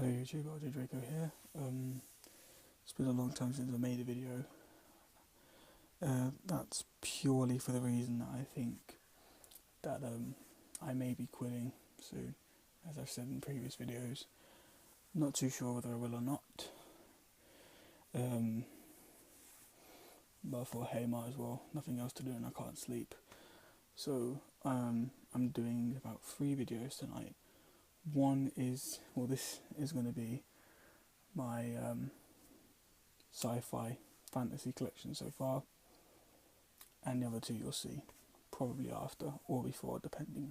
Hello YouTube, RJ Draco here. It's been a long time since I made a video. That's purely for the reason that I think that I may be quitting soon, as I've said in previous videos. Not too sure whether I will or not. But I thought, hey, might as well. Nothing else to do and I can't sleep. So I'm doing about 3 videos tonight. One is, well, this is going to be my sci-fi fantasy collection so far, and the other 2 you'll see probably after or before, depending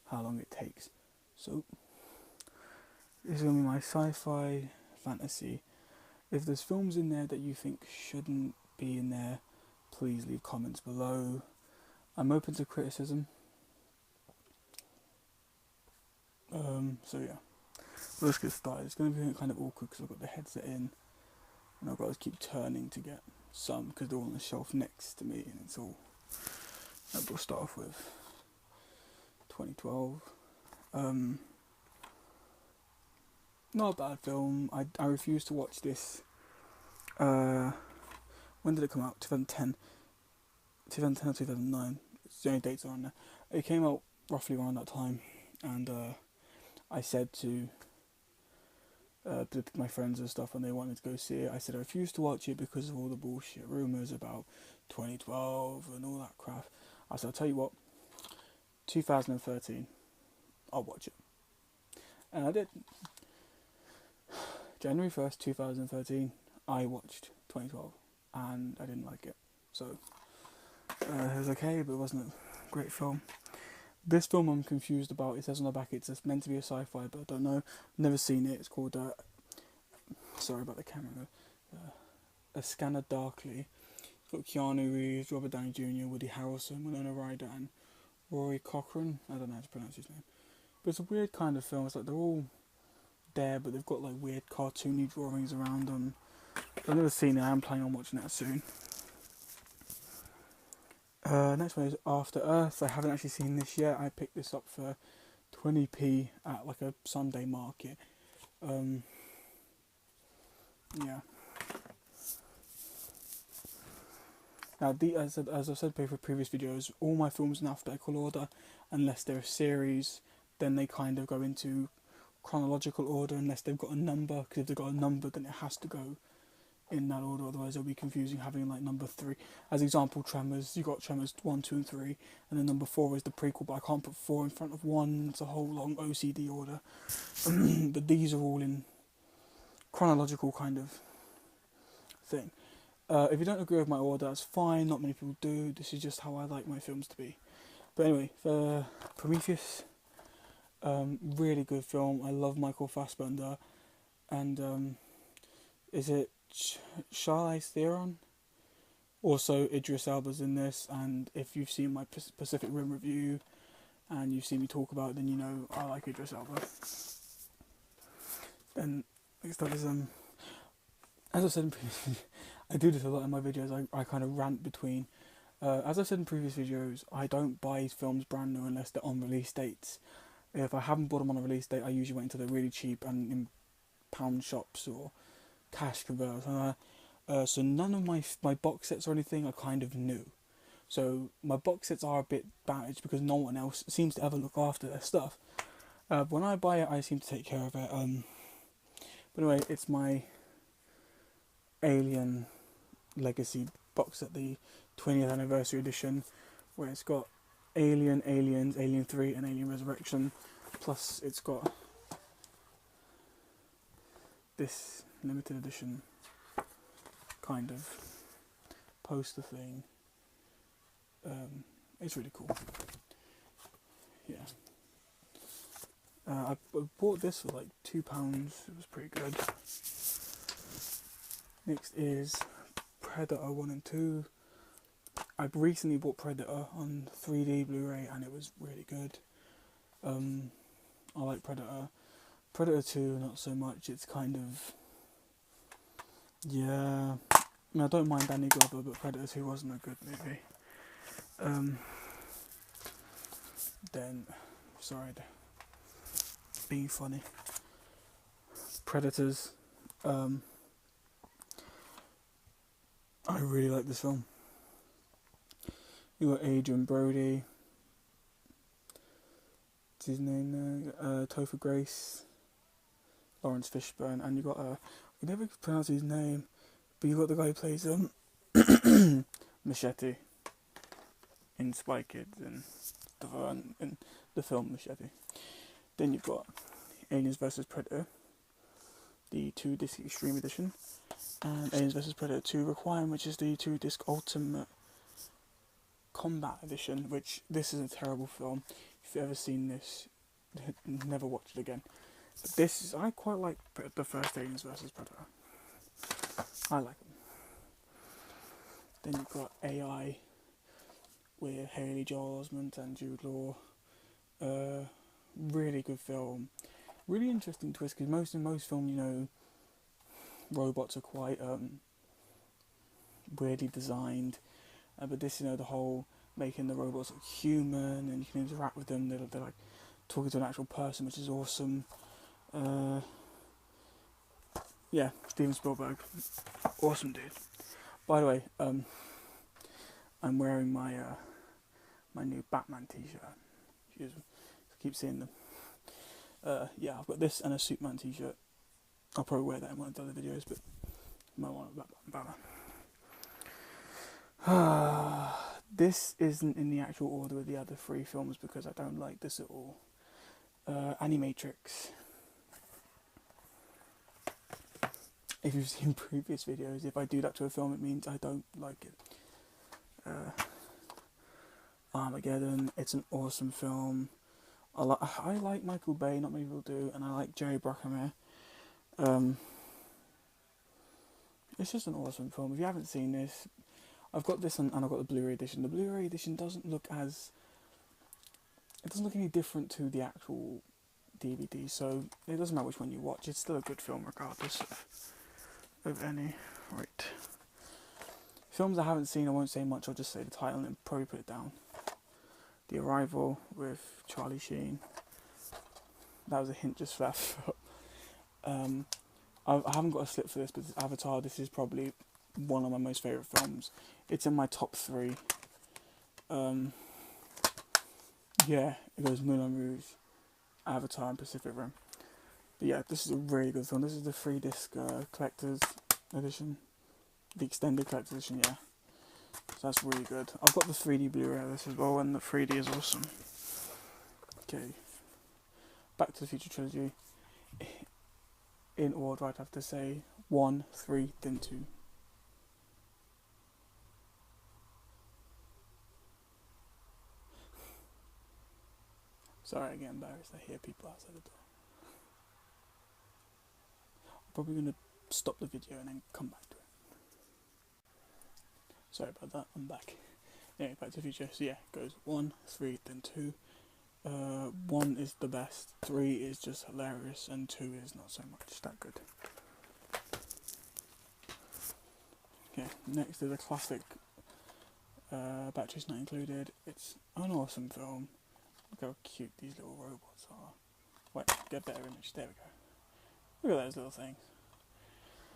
how long it takes. So this is going to be my sci-fi fantasy. If there's films in there that you think shouldn't be in there, please leave comments below. I'm open to criticism. So yeah, let's get started. It's going to be kind of awkward because I've got the headset in and I've got to keep turning to get some because they're all on the shelf next to me, and it's all. We'll start off with 2012. Not a bad film. I refuse to watch this. When did it come out? 2010 or 2009. It's the only dates are on there. It came out roughly around that time, and I said to my friends and stuff when they wanted to go see it, I said I refuse to watch it because of all the bullshit rumours about 2012 and all that crap. I said, I'll tell you what, 2013, I'll watch it. And I did. January 1st, 2013, I watched 2012 and I didn't like it. So it was okay, but it wasn't a great film. This film I'm confused about. It says on the back it's meant to be a sci-fi, but I don't know. Never seen it. It's called, sorry about the camera, A Scanner Darkly. It's got Keanu Reeves, Robert Downey Jr., Woody Harrelson, Winona Ryder, and Rory Cochrane. I don't know how to pronounce his name. But it's a weird kind of film. It's like they're all there, but they've got like weird cartoony drawings around them. I've never seen it. I am planning on watching that soon. Next one is After Earth. I haven't actually seen this yet. I picked this up for 20p at like a Sunday market. Yeah. Now, as I've said before previous videos, all my films in alphabetical order, unless they're a series, then they kind of go into chronological order unless they've got a number, because if they've got a number then it has to go in that order, otherwise it'll be confusing having like number 3. As example, Tremors, you got Tremors 1, 2 and 3, and then number 4 is the prequel, but I can't put 4 in front of 1, it's a whole long OCD order. But these are all in chronological kind of thing. If you don't agree with my order, that's fine, not many people do, this is just how I like my films to be. But anyway, for Prometheus, really good film. I love Michael Fassbender, and is it Charlize Theron? Also, Idris Elba's in this, and if you've seen my Pacific Rim review and you've seen me talk about it, then you know I like Idris Elba. Then next up is as I said in previous, I do this a lot in my videos. I kind of rant between. As I said in previous videos, I don't buy films brand new unless they're on release dates. If I haven't bought them on a release date, I usually wait until they're really cheap and in pound shops or cash converters. So none of my box sets or anything are kind of new. So my box sets are a bit damaged because no one else seems to ever look after their stuff. When I buy it, I seem to take care of it. But anyway, it's my Alien Legacy box set, the 20th anniversary edition, where it's got Alien, Aliens, Alien 3 and Alien Resurrection. Plus it's got this limited edition kind of poster thing. It's really cool. Yeah. I bought this for like £2. It was pretty good. Next is Predator 1 and 2. I recently bought Predator on 3D Blu-ray and it was really good. I like Predator. Predator 2, not so much. It's kind of, yeah. I mean, I don't mind Danny Glover, but Predator 2 wasn't a good movie. Then, sorry, being funny. Predators. I really like this film. You got Adrian Brody. What's his name there? Topher Grace, Lawrence Fishburne, and you got I can never pronounce his name, but you got the guy who plays Machete in Spy Kids and in the film Machete. Then you've got Aliens vs Predator, the 2-disc Extreme Edition, and Aliens vs Predator 2 Requiem, which is the 2-disc Ultimate Combat Edition. Which this is a terrible film. If you've ever seen this, never watch it again. But this is, I quite like the first Aliens vs Predator. I like them. Then you've got AI with Haley Joel Osment and Jude Law. Really good film. Really interesting twist, because in most films, you know, robots are quite weirdly designed. But this, you know, the whole making the robots look human and you can interact with them. They're like talking to an actual person, which is awesome. Yeah, Steven Spielberg, awesome dude. By the way, I'm wearing my my new Batman t-shirt. I keep seeing them. Yeah, I've got this and a Superman t-shirt. I'll probably wear that in one of the other videos, but I might want a Batman. This isn't in the actual order of the other 3 films because I don't like this at all. Animatrix. If you've seen previous videos, if I do that to a film, it means I don't like it. Armageddon, it's an awesome film. I like Michael Bay, not many people do, and I like Jerry Bruckheimer. It's just an awesome film. If you haven't seen this, I've got this and I've got the Blu-ray edition. The Blu-ray edition doesn't look any different to the actual DVD, so it doesn't matter which one you watch. It's still a good film regardless of any. Right. Films I haven't seen, I won't say much. I'll just say the title and probably put it down. The Arrival with Charlie Sheen. That was a hint just for that film. I haven't got a slip for this, but Avatar, this is probably one of my most favourite films. It's in my top 3. Yeah, it goes Moulin Rouge, Avatar and Pacific Rim. But yeah, this is a really good film. This is the 3-disc collector's edition. The extended collector's edition, yeah. So that's really good. I've got the 3D Blu-ray of this as well, and the 3D is awesome. Okay. Back to the Future trilogy. In order, I'd have to say 1, 3, then 2. Sorry, I get embarrassed. I hear people outside the door. I'm probably going to stop the video and then come back to it. Sorry about that, I'm back. Anyway, Back to the Future. So yeah, it goes 1, 3, then 2. 1 is the best, 3 is just hilarious, and 2 is not so much that good. Okay, next is a classic, Batteries Not Included. It's an awesome film. Look how cute these little robots are. Wait, get a better image, there we go. Look at those little things.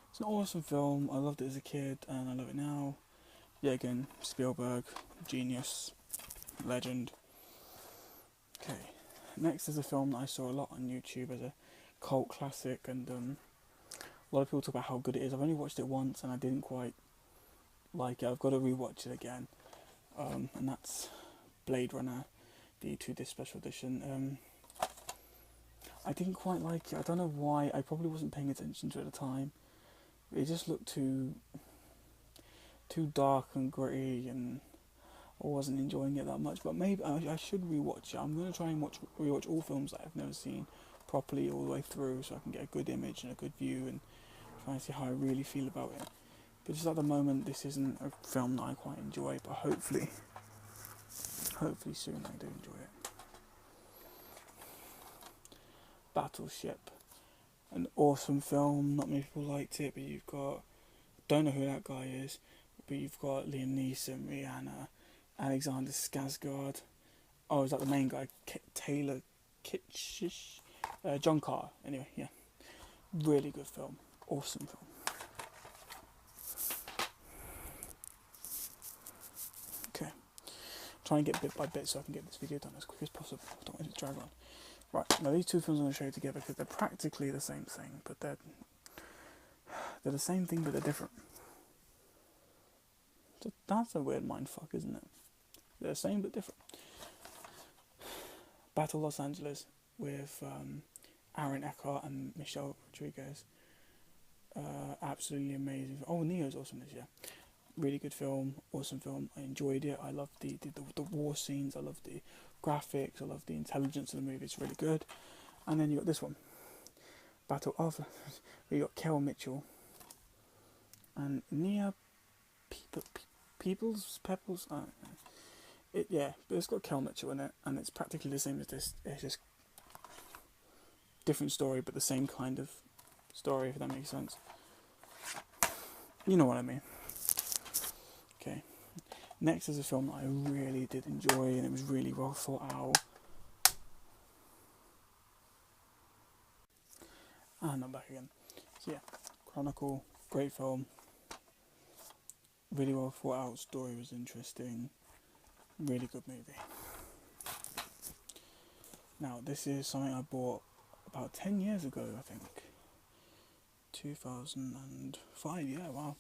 It's an awesome film, I loved it as a kid, and I love it now. Yeah, again, Spielberg, genius, legend. Okay, next is a film that I saw a lot on YouTube as a cult classic, and a lot of people talk about how good it is. I've only watched it once and I didn't quite like it. I've got to rewatch it again, and that's Blade Runner, the 2-disc special edition. I didn't quite like it. I don't know why. I probably wasn't paying attention to it at the time. It just looked too dark and gritty, and I wasn't enjoying it that much. But maybe I should rewatch it. I'm going to try and rewatch all films that I've never seen properly all the way through, so I can get a good image and a good view and try and see how I really feel about it. But just at the moment, this isn't a film that I quite enjoy, but hopefully soon I do enjoy it. Battleship, an awesome film. Not many people liked it, but you've got, don't know who that guy is, but you've got Liam Neeson, Rihanna, Alexander Skarsgård. Oh, is that the main guy? Taylor Kitsch? John Carter. Anyway, yeah. Really good film. Awesome film. Okay. Try and get bit by bit so I can get this video done as quick as possible. I don't want it to drag on. Right, now these two films I'm going to show you together because they're practically the same thing, but they're the same thing but they're different. So that's a weird mindfuck, isn't it? They're the same but different. Battle Los Angeles with Aaron Eckhart and Michelle Rodriguez. Absolutely amazing. Oh, Neo's awesome this year. Really good film, awesome film. I enjoyed it. I love the war scenes. I love the graphics. I love the intelligence of the movie. It's really good. And then you got this one, Battle of. You got Kel Mitchell and Nia Pebbles. Yeah, but it's got Kel Mitchell in it, and it's practically the same as this. It's just different story, but the same kind of story, if that makes sense. You know what I mean. Okay. Next is a film that I really did enjoy, and it was really well thought out. And I'm back again. So yeah, Chronicle, great film. Really well thought out, story was interesting. Really good movie. Now, this is something I bought about 10 years ago, I think. 2005, yeah, wow.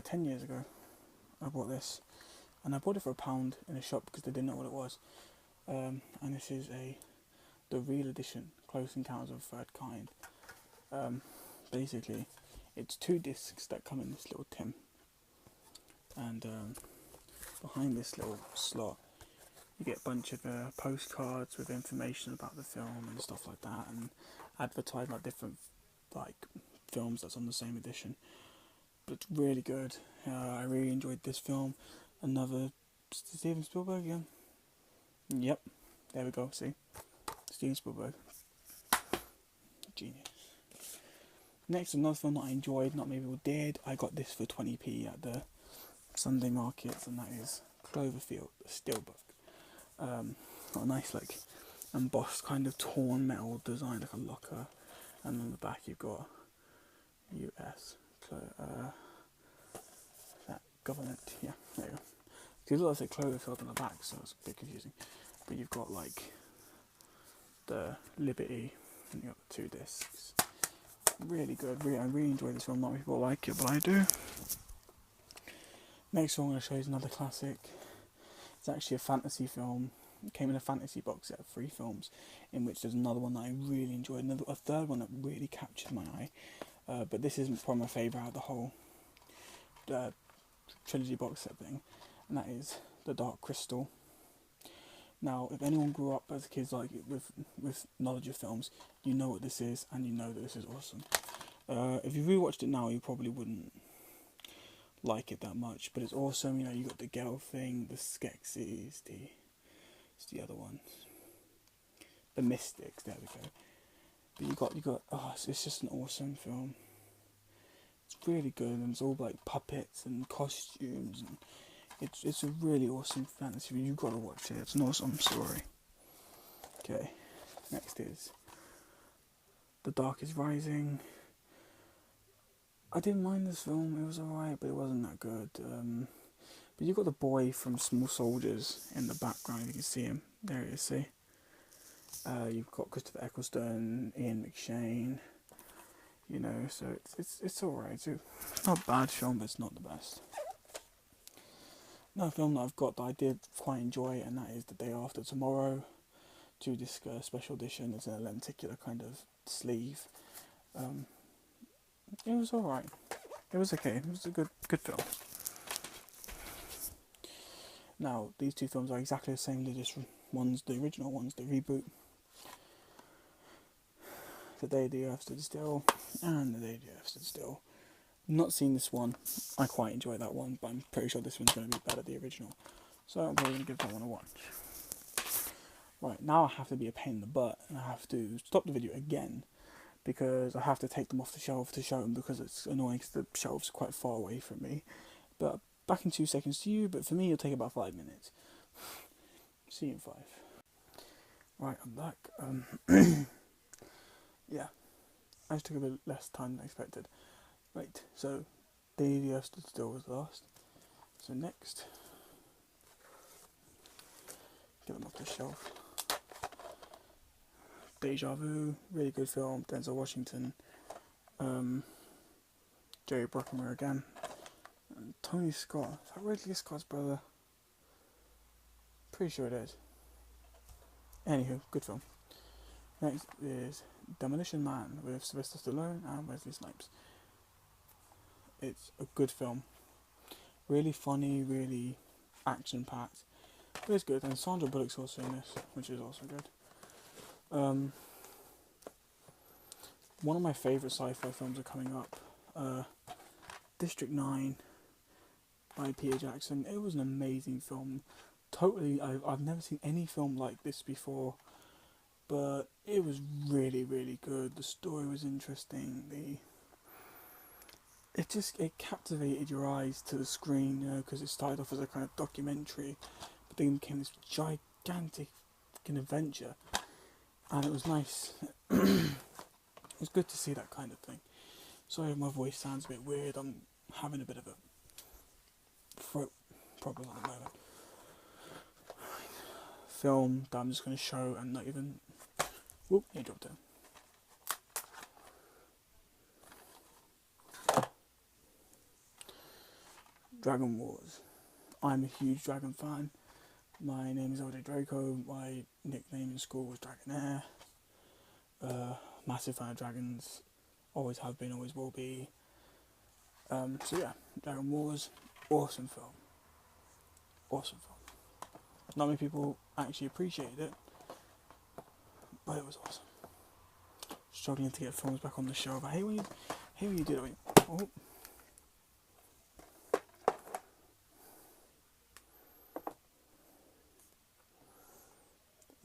10 years ago, I bought this. And I bought it for £1 in a shop because they didn't know what it was. And this is the real edition, Close Encounters of the Third Kind. Basically, it's 2 discs that come in this little tin. And behind this little slot, you get a bunch of postcards with information about the film and stuff like that, and advertise like different films that's on the same edition. But it's really good. I really enjoyed this film. Another Steven Spielberg again. Yep, there we go. See, Steven Spielberg, genius. Next, another film that I enjoyed, not many people did. I got this for 20p at the Sunday markets, and that is Cloverfield, the steelbook. Got a nice embossed kind of torn metal design, like a locker, and on the back you've got US that government. Yeah, there you go. It looks like Cloverfield on the back, so it's a bit confusing. But you've got the Liberty, and you've got the 2 discs. Really good. I really enjoy this film. Not many people like it, but I do. Next film I'm going to show you is another classic. It's actually a fantasy film. It came in a fantasy box set of 3 films, in which there's another one that I really enjoyed, a third one that really captured my eye. But this isn't probably my favourite out of the whole trilogy box set thing, and that is The Dark Crystal. Now, if anyone grew up as kids with knowledge of films, you know what this is, and you know that this is awesome. If you rewatched it now, you probably wouldn't like it that much, but it's awesome. You know, you got the Gelfling, the Skeksis, it's the other ones, the Mystics. There we go. But you got. Oh, it's just an awesome film. It's really good, and it's all puppets and costumes, and it's a really awesome fantasy film. You've got to watch it. It's an awesome story. Okay, next is The Dark is Rising. I didn't mind this film. It was alright, but it wasn't that good. But you've got the boy from Small Soldiers in the background. You can see him. There he is, see? You've got Christopher Eccleston, Ian McShane. You know, so it's alright. It's not a bad film, but it's not the best. Another film that I've got that I did quite enjoy, and that is The Day After Tomorrow. 2 disc special edition. It's a lenticular kind of sleeve. It was alright. It was okay. It was a good film. Now, these 2 films are exactly the same. They're just the original ones, the reboot. The Day the Earth Stood Still and The Day the Earth Stood Still. Not seen this one. I quite enjoy that one, but I'm pretty sure this one's going to be better than the original. So I'm probably going to give that one a watch. Right, now I have to be a pain in the butt, and I have to stop the video again, because I have to take them off the shelf to show them, because it's annoying because the shelf's quite far away from me. But back in 2 seconds to you, but for me it'll take about 5 minutes. See you in 5. Right, I'm back. Yeah. actually took a bit less time than expected. Right, so the Earth Stood Still was last. So next, get them off the shelf. Deja Vu, really good film. Denzel Washington, Jerry Bruckheimer again, and Tony Scott. Is that Ridley Scott's brother? Pretty sure it is. Anywho, good film. Next is Demolition Man with Sylvester Stallone and Wesley Snipes. It's a good film. Really funny, really action-packed. But it's good. And Sandra Bullock's also in this, which is also good. One of my favourite sci-fi films are coming up. District 9 by Peter Jackson. It was an amazing film. Totally, I've never seen any film like this before. But it was really, really good. The story was interesting. It captivated your eyes to the screen, you know, because it started off as a kind of documentary, but then became this gigantic adventure, and it was nice. It was good to see that kind of thing. Sorry if my voice sounds a bit weird. I'm having a bit of a throat problem at the moment. Film that I'm just going to show and not even. Whoop! He dropped it. Dragon Wars. I'm a huge Dragon fan. My name is LJ Draco. My nickname in school was Dragonair. Massive fan of dragons. Always have been, always will be. So yeah, Dragon Wars. Awesome film. Awesome film. Not many people actually appreciated it, but it was awesome. Struggling to get films back on the shelf. I hate when you do that. Oh.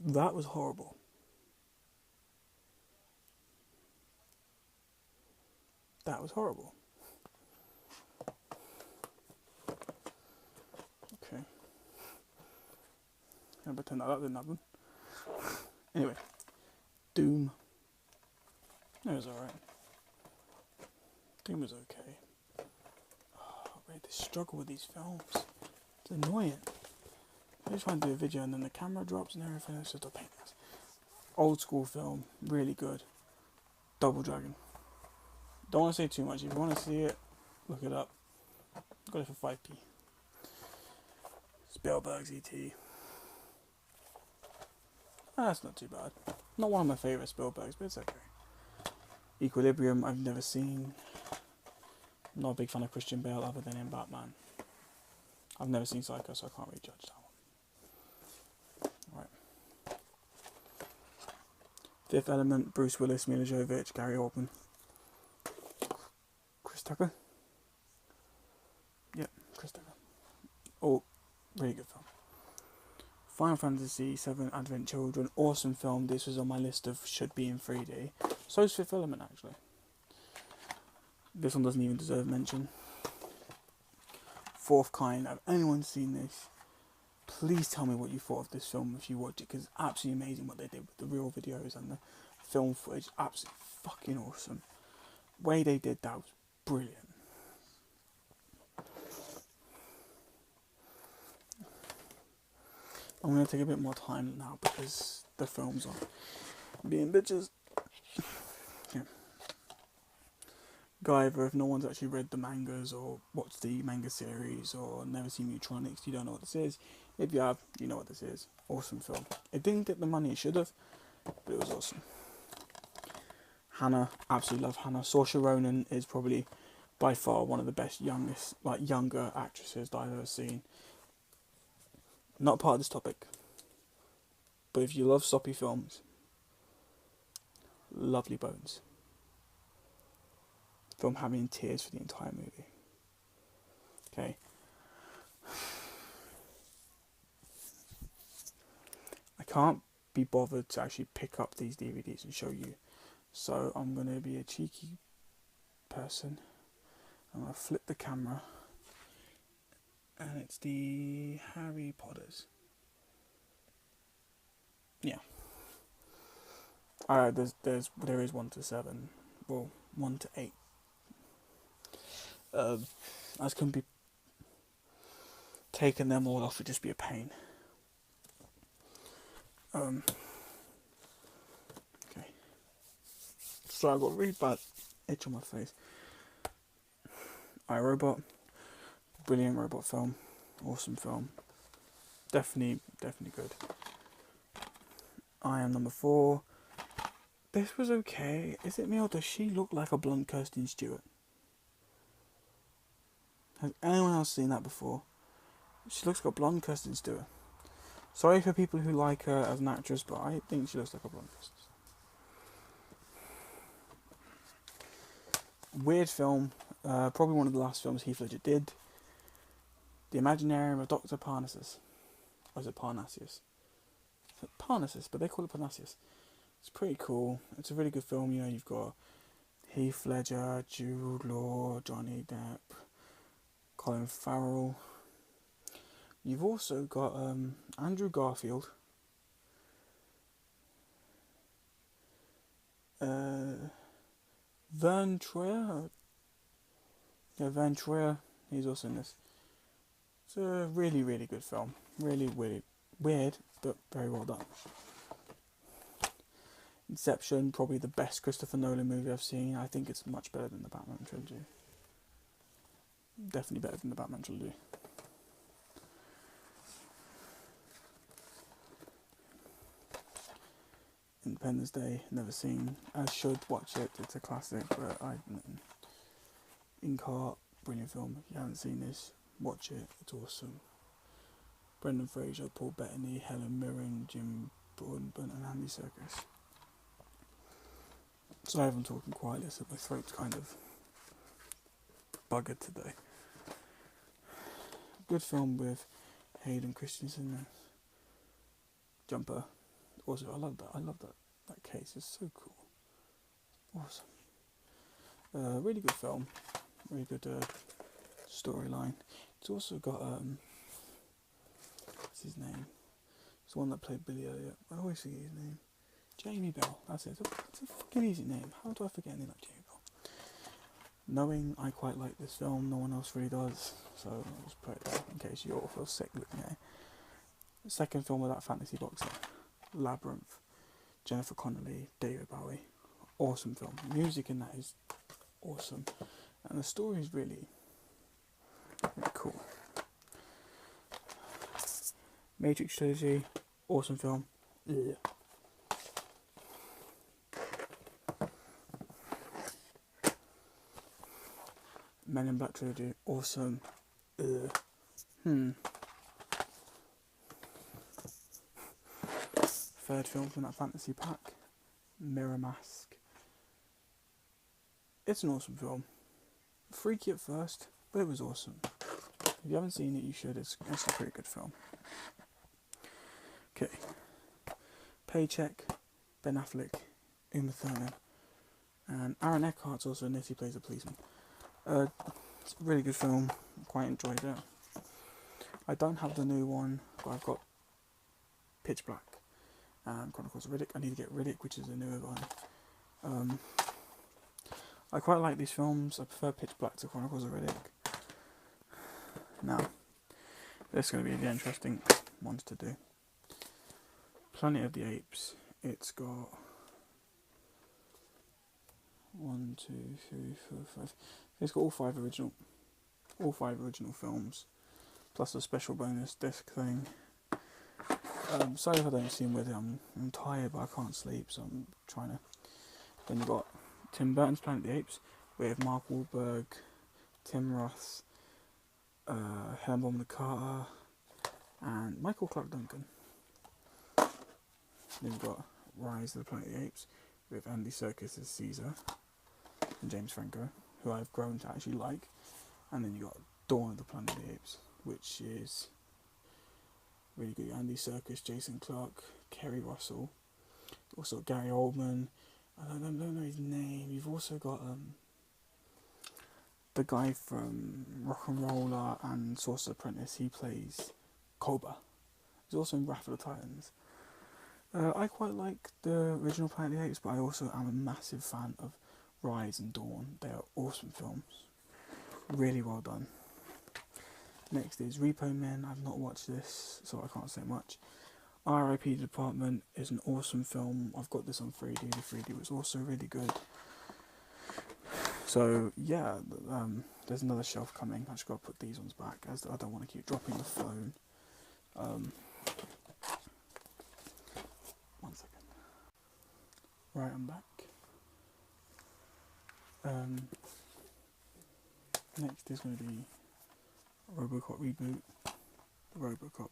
That was horrible. That was horrible. Okay. I'm gonna pretend that didn't happen. Anyway, Doom. It was alright. Doom was okay. Oh, wait, they struggle with these films. It's annoying. I just try and do a video and then the camera drops and everything. It's just a pain. Old school film, really good. Double Dragon. Don't want to say too much. If you want to see it, look it up. Got it for 5p. Spielberg's E.T. That's not too bad. Not one of my favourite Spielbergs, but it's okay. Equilibrium, I've never seen. Not a big fan of Christian Bale other than in Batman. I've never seen Psycho, so I can't really judge that one. Right. Fifth Element, Bruce Willis, Mila Jovovich, Gary Oldman. Chris Tucker? Yep, Chris Tucker. Oh, really good film. Final Fantasy VII Advent Children, awesome film. This was on my list of should be in 3D. So is Fifth Element, actually. This one doesn't even deserve mention. Fourth Kind, have anyone seen this? Please tell me what you thought of this film if you watch it, because it's absolutely amazing what they did with the real videos and the film footage. Absolutely fucking awesome. The way they did that was brilliant. I'm going to take a bit more time now because the films are being bitches. Yeah. Guyver, if no one's actually read the mangas or watched the manga series or never seen Mutronics, you don't know what this is. If you have, you know what this is. Awesome film. It didn't get the money it should have, but it was awesome. Hannah, absolutely love Hannah. Saoirse Ronan is probably by far one of the best younger actresses that I've ever seen. Not part of this topic, but if you love soppy films, Lovely Bones. Film having in tears for the entire movie. Okay. I can't be bothered to actually pick up these DVDs and show you, so I'm going to be a cheeky person. I'm going to flip the camera, and it's the Harry Potters. Yeah. Alright, there is 1 to 7. well, 1 to 8. As can be taking them all off would just be a pain. Okay. So I got a really bad itch on my face. iRobot, brilliant robot film, awesome film, definitely good. I Am number 4. This was okay. Is it me or does she look like a blonde Kirsten Stewart? Has anyone else seen that before? She looks like a blonde Kirsten Stewart. Sorry for people who like her as an actress, but I think she looks like a blonde Kirsten Stewart. Weird film. Probably one of the last films Heath Ledger did. The Imaginarium of Dr. Parnassus. Or is it Parnassus? Parnassus, but they call it Parnassus. It's pretty cool. It's a really good film. You know, you've got Heath Ledger, Jude Law, Johnny Depp, Colin Farrell. You've also got Andrew Garfield, Vern Troyer. Yeah, Vern Troyer. He's also in this. It's a really good film. Really weird, but very well done. Inception, probably the best Christopher Nolan movie I've seen. I think it's much better than the Batman trilogy. Definitely better than the Batman trilogy. Independence Day, never seen. I should watch it. It's a classic, but Inkheart, brilliant film. If you haven't seen this, watch it. It's awesome. Brendan Fraser, Paul Bettany, Helen Mirren, Jim Broadbent, and Andy Serkis. Sorry if I'm talking quietly, so my throat's kind of buggered today. Good film with Hayden Christensen. Jumper. Also, I love that case. It's so cool. Awesome. Really good film. Really good storyline. It's also got what's his name? It's the one that played Billy Elliot. I always forget his name. Jamie Bell. That's it. It's a fucking easy name. How do I forget anything like Jamie Bell? Knowing I quite like this film, no one else really does. So I'll just put it there in case you all feel sick looking at it. The second film of that fantasy boxer. Labyrinth, Jennifer Connelly, David Bowie. Awesome film. Music in that is awesome, and the story is really cool. Matrix trilogy, awesome film. Yeah. Men in Black trilogy, awesome. Third film from that fantasy pack, Mirror Mask. It's an awesome film. Freaky at first, but it was awesome. If you haven't seen it, you should. It's a pretty good film. Okay. Paycheck, Ben Affleck, Uma Thurman, and Aaron Eckhart's also in this. He plays a policeman. It's a really good film. I quite enjoyed it. I don't have the new one, but I've got Pitch Black and Chronicles of Riddick. I need to get Riddick, which is the newer one. I quite like these films. I prefer Pitch Black to Chronicles of Riddick. Now, this is going to be the interesting ones to do. Planet of the Apes. It's got 1, 2, 3, 4, 5. It's got all five original films, plus a special bonus disc thing. Sorry if I don't seem with it. I'm tired, but I can't sleep, so I'm trying to. Then you've got Tim Burton's Planet of the Apes with Mark Wahlberg, Tim Roth, Helena Bonham Carter, and Michael Clark Duncan. Then you've got Rise of the Planet of the Apes with Andy Serkis as Caesar and James Franco, who I've grown to actually like. And then you got Dawn of the Planet of the Apes, which is really good. Andy Serkis, Jason Clarke, Kerry Russell, also Gary Oldman. I don't know his name. You've also got the guy from Rock and Roller and Sorcerer's Apprentice. He plays Cobra. He's also in Wrath of the Titans. I quite like the original Planet of the Apes, but I also am a massive fan of Rise and Dawn. They are awesome films. Really well done. Next is Repo Men. I've not watched this, so I can't say much. R.I.P. Department is an awesome film. I've got this on 3D. The 3D was also really good. So yeah, there's another shelf coming. I just got to put these ones back as I don't want to keep dropping the phone. 1 second. Right, I'm back. Next is going to be Robocop reboot, the Robocop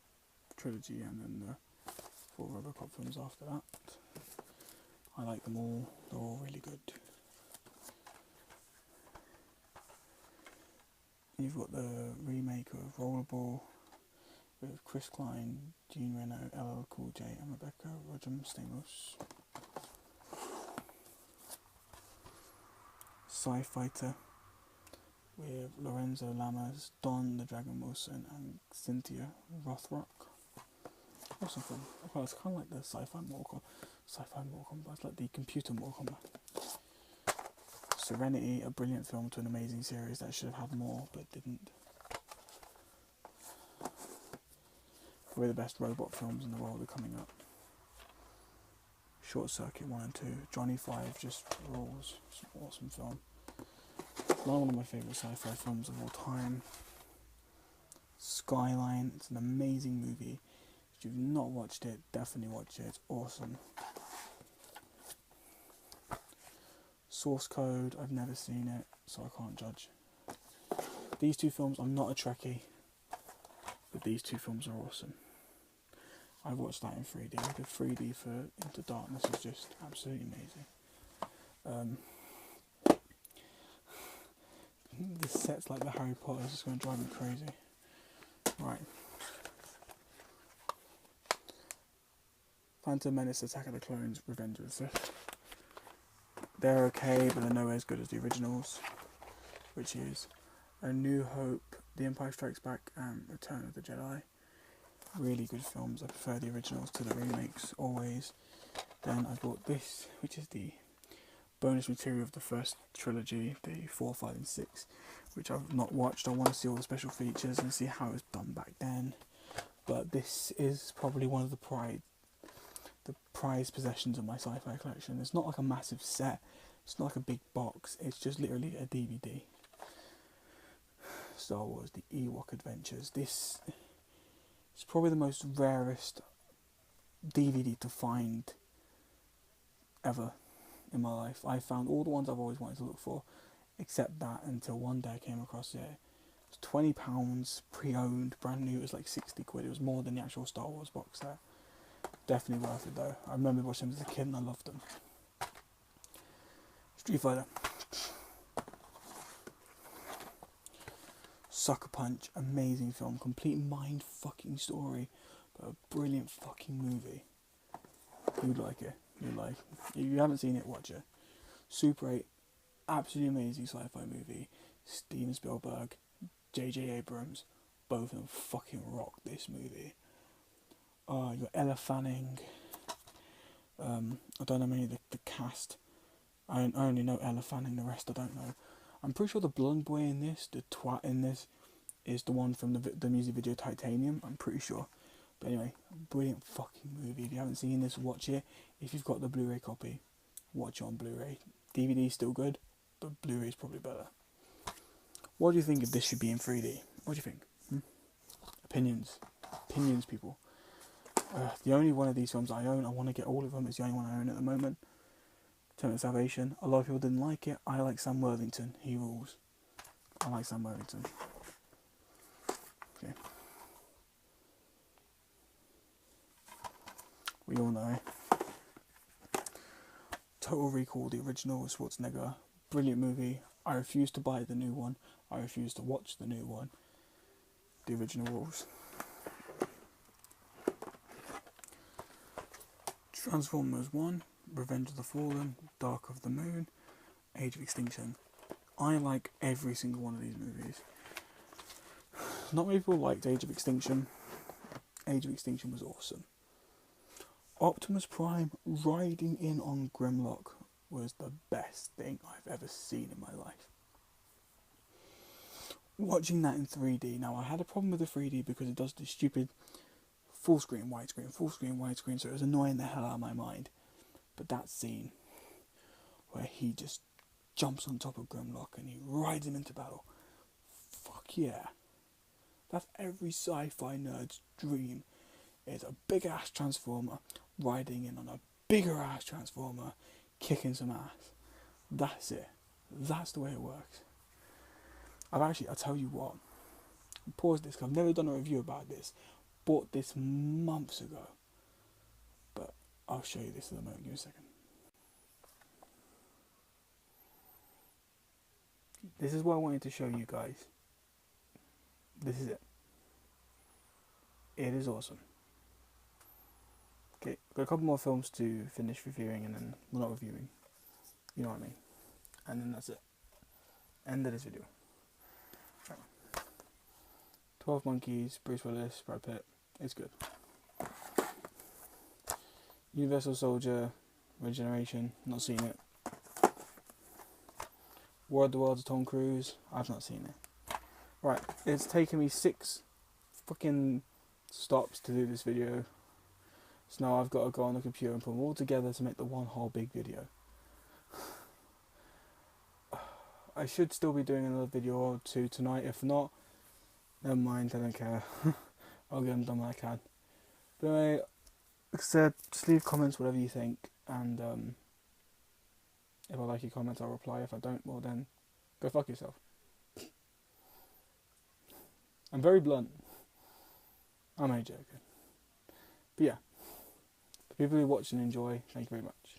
trilogy, and then the 4 Robocop films after that. I like them all. They're all really good. You've got the remake of Rollerball with Chris Klein, Jean Reno, LL Cool J, and Rebecca Stamos. Sci-Fighter with Lorenzo Lamas, Don the Dragon Wilson, and Cynthia Rothrock. Awesome film. Well, it's kind of like the sci-fi Mortal Kombat. It's like the computer Mortal Kombat. Serenity, a brilliant film to an amazing series that should have had more, but didn't. Probably the best robot films in the world are coming up. Short Circuit 1 and 2. Johnny Five just rules. It's an awesome film. One of my favourite sci-fi films of all time. Skyline. It's an amazing movie. If you've not watched it, definitely watch it. It's awesome. Source Code. I've never seen it, so I can't judge. These 2 films, I'm not a Trekkie, but these 2 films are awesome. I watched that in 3D. The 3D for Into Darkness is just absolutely amazing. The sets like the Harry Potter is just going to drive me crazy. Right. Phantom Menace, Attack of the Clones, Revenge of the Sith. They're okay, but they're nowhere as good as the originals, which is A New Hope, The Empire Strikes Back, and Return of the Jedi. Really good films. I prefer the originals to the remakes, always. Then I bought this, which is the bonus material of the first trilogy, the 4, 5 and 6, which I've not watched. I want to see all the special features and see how it was done back then. But this is probably one of the prized possessions of my sci-fi collection. It's not like a massive set, it's not like a big box, it's just literally a DVD. Star Wars, The Ewok Adventures. This is probably the most rarest DVD to find ever in my life. I found all the ones I've always wanted to look for, except that, until one day I came across it. It was £20, pre-owned, brand new. It was like 60 quid. It was more than the actual Star Wars box set. Definitely worth it though. I remember watching them as a kid and I loved them. Street Fighter. Sucker Punch, amazing film, complete mind fucking story, but a brilliant fucking movie. You'd like it. You'd like. If you haven't seen it, watch it. Super 8, absolutely amazing sci-fi movie. Steven Spielberg, J.J. Abrams, both of them fucking rock this movie. You got Ella Fanning. I don't know many of the cast. I only know Ella Fanning. The rest I don't know. I'm pretty sure the blonde boy in this, the twat in this, is the one from the music video Titanium. I'm pretty sure. But anyway, brilliant fucking movie. If you haven't seen this, watch it. If you've got the Blu-ray copy, watch it on Blu-ray. DVD is still good, but Blu-ray is probably better. What do you think if this should be in 3D? What do you think? Opinions, people. The only one of these films I own, I want to get all of them. It's the only one I own at the moment. Eternal Salvation. A lot of people didn't like it. I like Sam Worthington. He rules. I like Sam Worthington. Okay. We all know. Total Recall, the original with Schwarzenegger. Brilliant movie. I refuse to buy the new one. I refuse to watch the new one. The original rules. Transformers 1, Revenge of the Fallen, Dark of the Moon, Age of Extinction. I like every single one of these movies. Not many people liked Age of Extinction. Age of Extinction was awesome. Optimus Prime riding in on Grimlock was the best thing I've ever seen in my life. Watching that in 3D, now I had a problem with the 3D because it does this stupid full screen, widescreen, so it was annoying the hell out of my mind. But that scene where he just jumps on top of Grimlock and he rides him into battle, fuck yeah. That's every sci-fi nerd's dream, is a big ass transformer riding in on a bigger ass transformer, kicking some ass. That's it. That's the way it works. I'll tell you what, pause this because I've never done a review about this. Bought this months ago, but I'll show you this in a moment. Give me a second. This is what I wanted to show you guys. This is it. It is awesome. Okay, got a couple more films to finish reviewing, and then, well, not reviewing, you know what I mean. And then that's it. End of this video. Right. 12 Monkeys, Bruce Willis, Brad Pitt. It's good. Universal Soldier, Regeneration. Not seen it. War of the Worlds, Tom Cruise. I've not seen it. Right, it's taken me 6 fucking stops to do this video. So now I've got to go on the computer and put them all together to make the one whole big video. I should still be doing another video or two tonight. If not, never mind, I don't care. I'll get them done when I can. But anyway, like I said, just leave comments, whatever you think. And if I like your comments, I'll reply. If I don't, well then, go fuck yourself. I'm very blunt. I'm only joking. But yeah, for people who watch and enjoy, thank you very much.